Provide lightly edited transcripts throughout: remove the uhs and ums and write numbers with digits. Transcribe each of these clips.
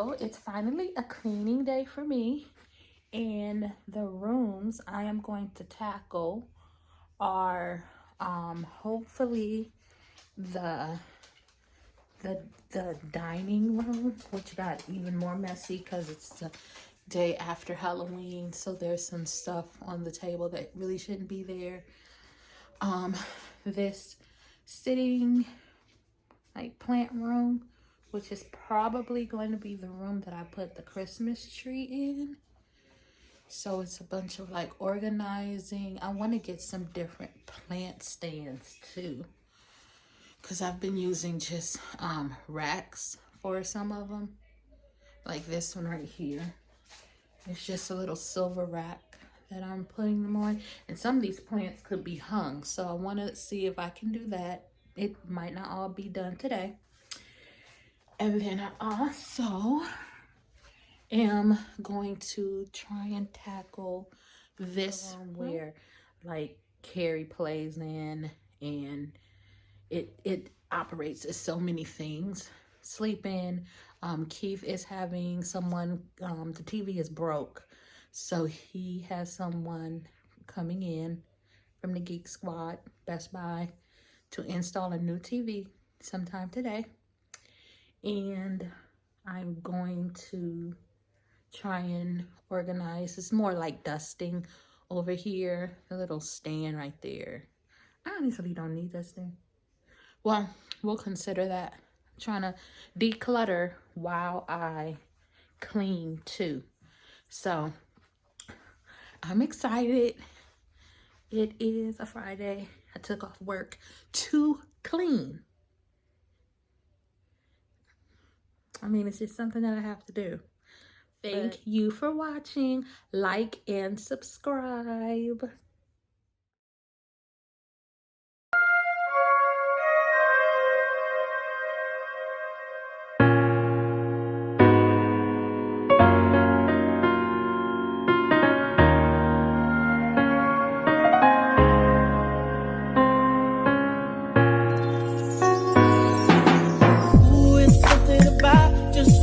So it's finally a cleaning day for me, and the rooms I am going to tackle are hopefully the the dining room, which got even more messy because it's the day after Halloween, so there's some stuff on the table that really shouldn't be there. This sitting like plant room, which is probably going to be the room that I put the Christmas tree in. So it's a bunch of like organizing. I want to get some different plant stands too, because I've been using just racks for some of them. Like this one right here. It's just a little silver rack that I'm putting them on. And some of these plants could be hung. So I want to see if I can do that. It might not all be done today. And then I also am going to try and tackle this where like Carrie plays in, and it operates as so many things. Sleeping. Keith is having someone, the TV is broke, so he has someone coming in from the Geek Squad, Best Buy, to install a new TV sometime today. And I'm going to try and organize. It's more like dusting over here. The little stand right there. I honestly don't need this thing. Well, we'll consider that. I'm trying to declutter while I clean too. So I'm excited. It is a Friday. I took off work to clean. I mean, it's just something that I have to do. Thank you for watching. Like and subscribe.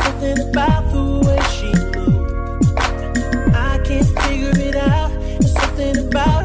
Something about the way she moved, I can't figure it out. There's something about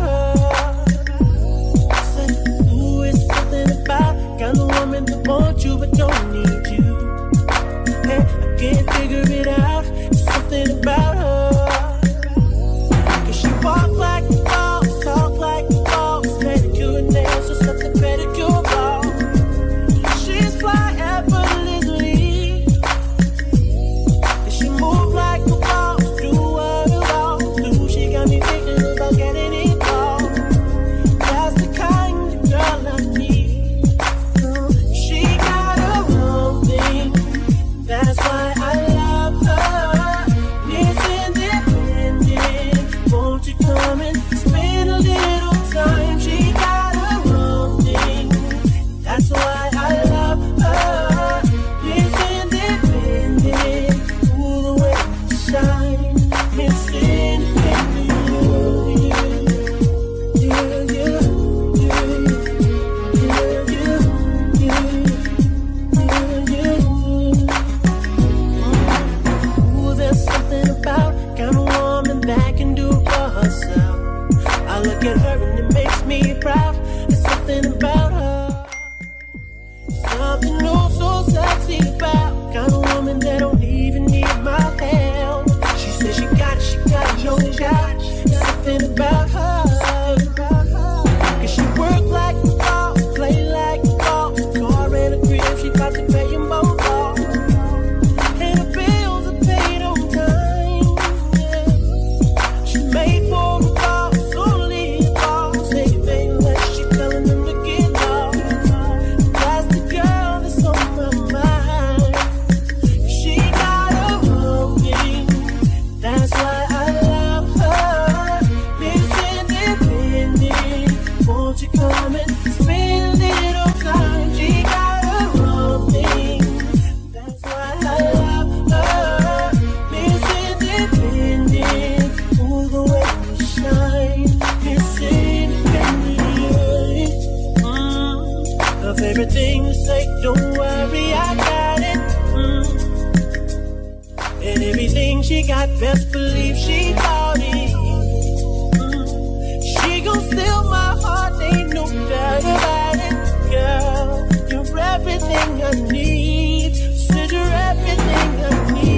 Best believe she bought it. She gon' steal my heart, ain't no doubt about it. Girl, you're everything I need. Said you're everything I need.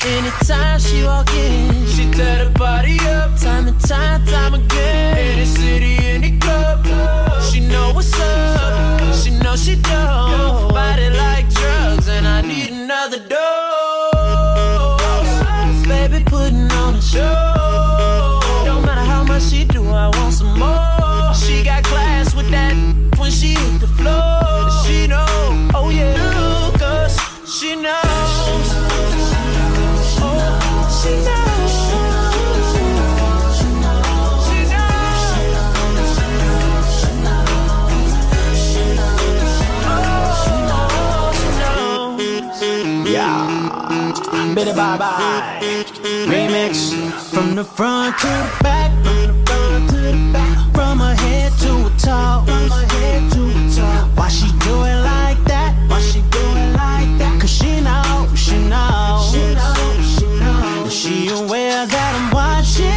Anytime she walk in, she tear the party up. Time and time again. Any city, any club, she know what's up. She know she don't. Body like drugs, and I need another dose. Baby putting on a show. Don't matter how much she do, I want some more. She got class with that when she hit the floor. She know, oh yeah, cause she knows. Bitty bye bye remix from the front to the back, from her head to her toe. Why she do it like that? Cause she know. She aware that I'm watching,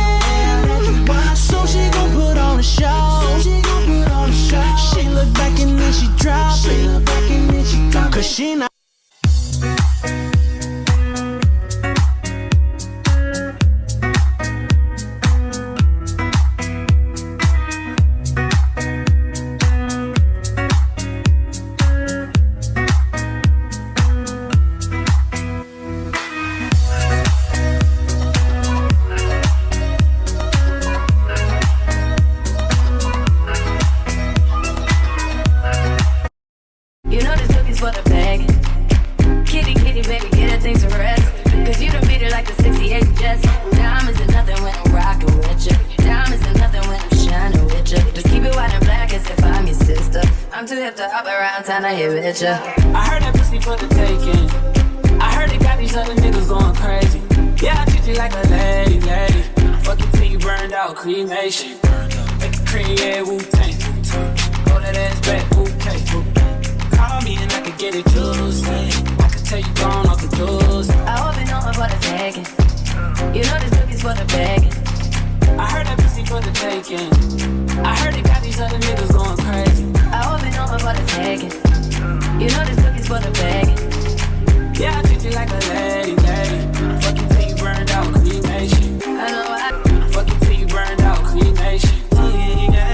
so she gon' put on a show. She look back and then she drop it, cause she not. I heard that pussy for the taking. I heard it got these other niggas going crazy. Yeah, I treat you like a lady. Fuck you till you burned out, cremation. Make it cream, yeah, Wu-Tang. Throw that ass back, okay. Call me and I can get it juicy. I can tell you gone off the doors. I hope you know I'm for the taking. You know this cookie's for the begging. I heard that pussy for the taking. I heard it got these other niggas going crazy. I hope you know I'm for the taking. You know this cookie's for the begging. Yeah, I treat you like a lady. Fuck you till you burned out, cremation. I know fuck you till you burned out, cremation.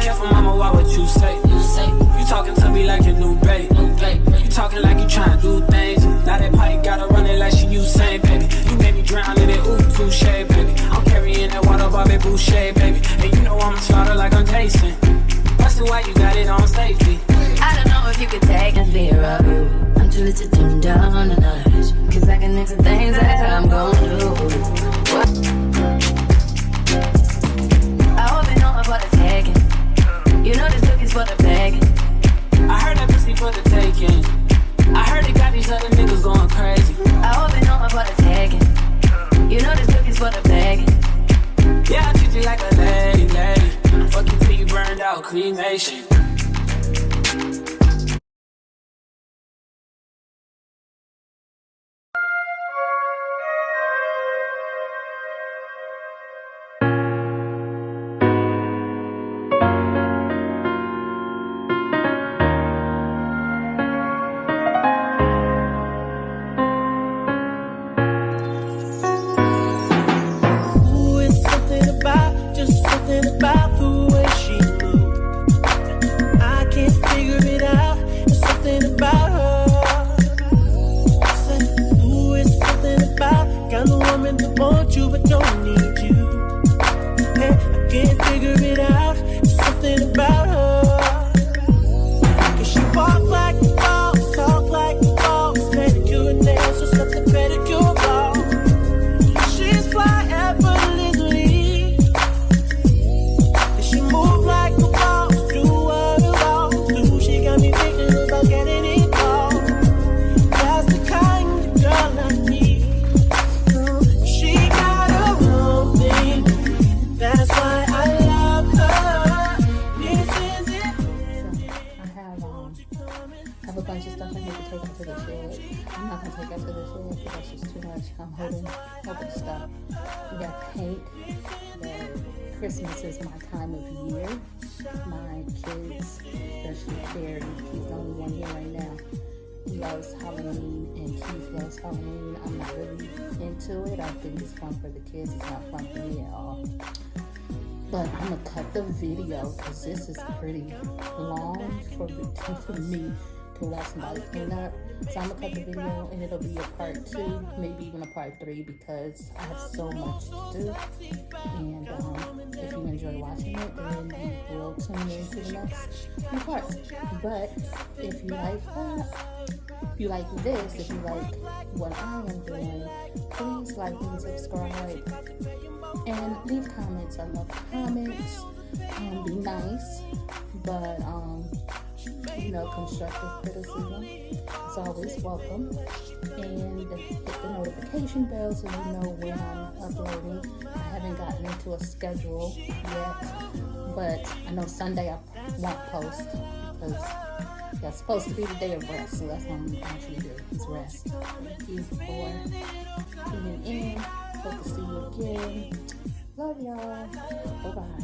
Careful, mama, why what you say? You talking to me like your new babe. You talking like you trying to do things. Now that pipe gotta run it like she Usain, baby. You made me drown in it, ooh, touche, baby. I'm carrying that water, Bobby Boucher, baby. And you know I'm a slaughter like I'm Jason. Bustin' why you got it on safety. I don't know if you could take a beer of you. I'm too little to dim down the notch. Cause I can into things that I'm gon' do. What? I hope you know I'm for the taking. You know this cookie's for the begging. I heard that pussy for the taking. I heard it got these other niggas going That's just too much. I'm hoping to stop. We got paint. Christmas is my time of year. My kids, especially Carrie, he's the only one here right now, loves Halloween, and Keith loves Halloween. I'm not really into it. I think it's fun for the kids. It's not fun for me at all. But I'm gonna cut the video because this is pretty long for me to watch somebody clean up. So I'm gonna cut the video and it'll be a part 2, maybe even a part 3, because I have so much to do. And if you enjoy watching it, then you will tune in to the next few parts. But if you like that, if you like this, if you like what I am doing, please like and subscribe and leave comments. I love comments. Be nice, but constructive criticism is always welcome. And hit the notification bell so you know when I'm uploading. I haven't gotten into a schedule yet, but I know Sunday I won't post because that's supposed to be the day of rest, so that's what I'm actually doing, is rest. Thank you for tuning in. Hope to see you again. Love y'all. Bye-bye.